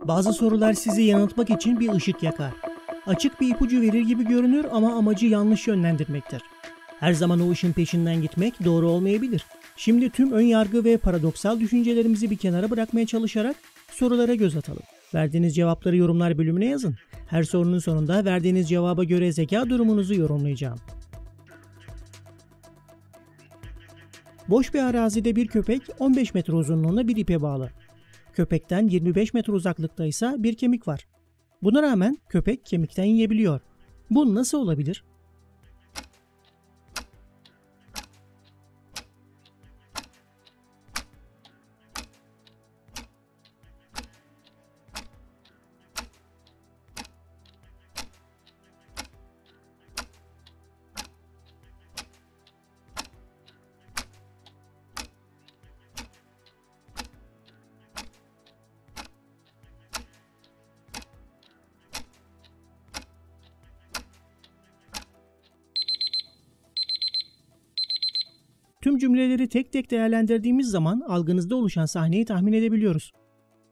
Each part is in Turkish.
Bazı sorular sizi yanıltmak için bir ışık yakar. Açık bir ipucu verir gibi görünür ama amacı yanlış yönlendirmektir. Her zaman o ışın peşinden gitmek doğru olmayabilir. Şimdi tüm ön yargı ve paradoksal düşüncelerimizi bir kenara bırakmaya çalışarak sorulara göz atalım. Verdiğiniz cevapları yorumlar bölümüne yazın. Her sorunun sonunda verdiğiniz cevaba göre zeka durumunuzu yorumlayacağım. Boş bir arazide bir köpek 15 metre uzunluğunda bir ipe bağlı. Köpekten 25 metre uzaklıkta ise bir kemik var. Buna rağmen köpek kemikten yiyebiliyor. Bu nasıl olabilir? Tüm cümleleri tek tek değerlendirdiğimiz zaman algınızda oluşan sahneyi tahmin edebiliyoruz.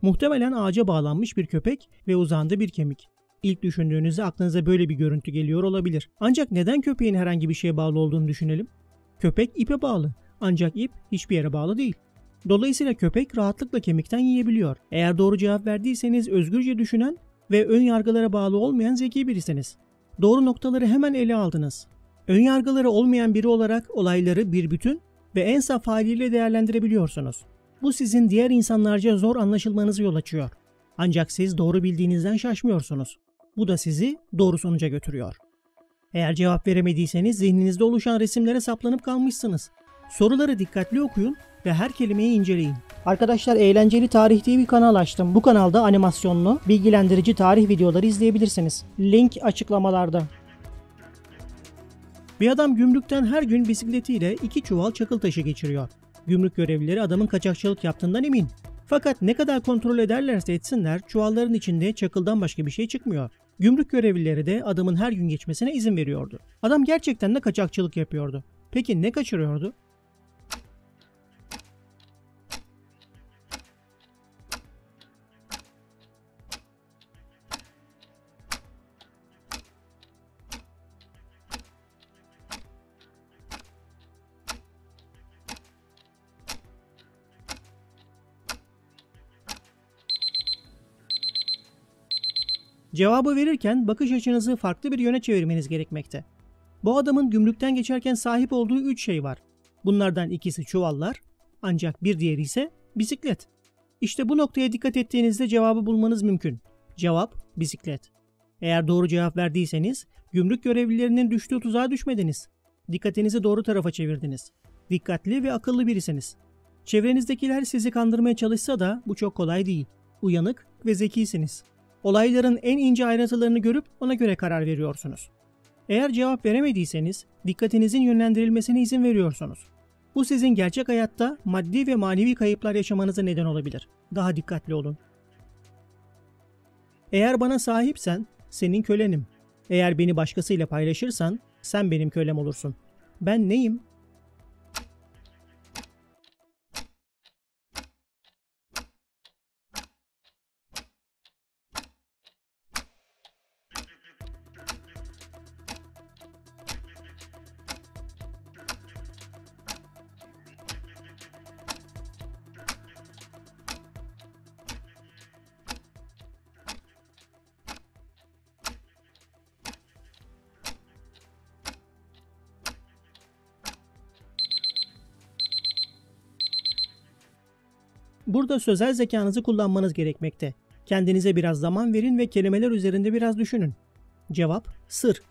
Muhtemelen ağaca bağlanmış bir köpek ve uzağında bir kemik. İlk düşündüğünüzde aklınıza böyle bir görüntü geliyor olabilir. Ancak neden köpeğin herhangi bir şeye bağlı olduğunu düşünelim? Köpek ipe bağlı. Ancak ip hiçbir yere bağlı değil. Dolayısıyla köpek rahatlıkla kemikten yiyebiliyor. Eğer doğru cevap verdiyseniz özgürce düşünen ve ön yargılara bağlı olmayan zeki birisiniz. Doğru noktaları hemen ele aldınız. Ön yargıları olmayan biri olarak olayları bir bütün ve en saf haliyle değerlendirebiliyorsunuz. Bu sizin diğer insanlarca zor anlaşılmanızı yol açıyor. Ancak siz doğru bildiğinizden şaşmıyorsunuz. Bu da sizi doğru sonuca götürüyor. Eğer cevap veremediyseniz zihninizde oluşan resimlere saplanıp kalmışsınız. Soruları dikkatli okuyun ve her kelimeyi inceleyin. Arkadaşlar, Eğlenceli Tarih diye bir kanal açtım. Bu kanalda animasyonlu, bilgilendirici tarih videoları izleyebilirsiniz. Link açıklamalarda. Bir adam gümrükten her gün bisikletiyle 2 çuval çakıl taşı geçiriyor. Gümrük görevlileri adamın kaçakçılık yaptığından emin. Fakat ne kadar kontrol ederlerse etsinler çuvalların içinde çakıldan başka bir şey çıkmıyor. Gümrük görevlileri de adamın her gün geçmesine izin veriyordu. Adam gerçekten de kaçakçılık yapıyordu. Peki ne kaçırıyordu? Cevabı verirken bakış açınızı farklı bir yöne çevirmeniz gerekmekte. Bu adamın gümrükten geçerken sahip olduğu 3 şey var. Bunlardan ikisi çuvallar, ancak bir diğeri ise bisiklet. İşte bu noktaya dikkat ettiğinizde cevabı bulmanız mümkün. Cevap bisiklet. Eğer doğru cevap verdiyseniz gümrük görevlilerinin düştüğü tuzağa düşmediniz. Dikkatinizi doğru tarafa çevirdiniz. Dikkatli ve akıllı birisiniz. Çevrenizdekiler sizi kandırmaya çalışsa da bu çok kolay değil. Uyanık ve zekisiniz. Olayların en ince ayrıntılarını görüp ona göre karar veriyorsunuz. Eğer cevap veremediyseniz dikkatinizin yönlendirilmesine izin veriyorsunuz. Bu sizin gerçek hayatta maddi ve manevi kayıplar yaşamanıza neden olabilir. Daha dikkatli olun. Eğer bana sahipsen senin kölenim. Eğer beni başkasıyla paylaşırsan sen benim kölem olursun. Ben neyim? Burada sözel zekanızı kullanmanız gerekmekte. Kendinize biraz zaman verin ve kelimeler üzerinde biraz düşünün. Cevap: sır.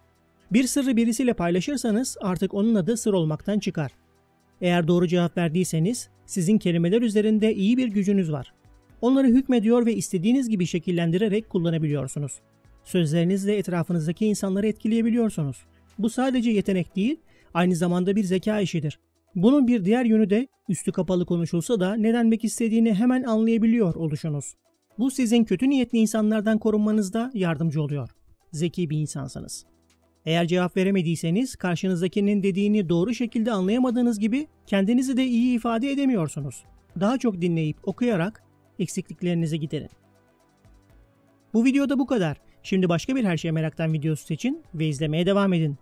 Bir sırrı birisiyle paylaşırsanız artık onun adı sır olmaktan çıkar. Eğer doğru cevap verdiyseniz sizin kelimeler üzerinde iyi bir gücünüz var. Onları hükmediyor ve istediğiniz gibi şekillendirerek kullanabiliyorsunuz. Sözlerinizle etrafınızdaki insanları etkileyebiliyorsunuz. Bu sadece yetenek değil, aynı zamanda bir zeka işidir. Bunun bir diğer yönü de üstü kapalı konuşulsa da ne denmek istediğini hemen anlayabiliyor oluşunuz. Bu sizin kötü niyetli insanlardan korunmanızda yardımcı oluyor. Zeki bir insansınız. Eğer cevap veremediyseniz karşınızdakinin dediğini doğru şekilde anlayamadığınız gibi kendinizi de iyi ifade edemiyorsunuz. Daha çok dinleyip okuyarak eksikliklerinizi giderin. Bu videoda bu kadar. Şimdi başka bir Her Şey Merak'tan videosu seçin ve izlemeye devam edin.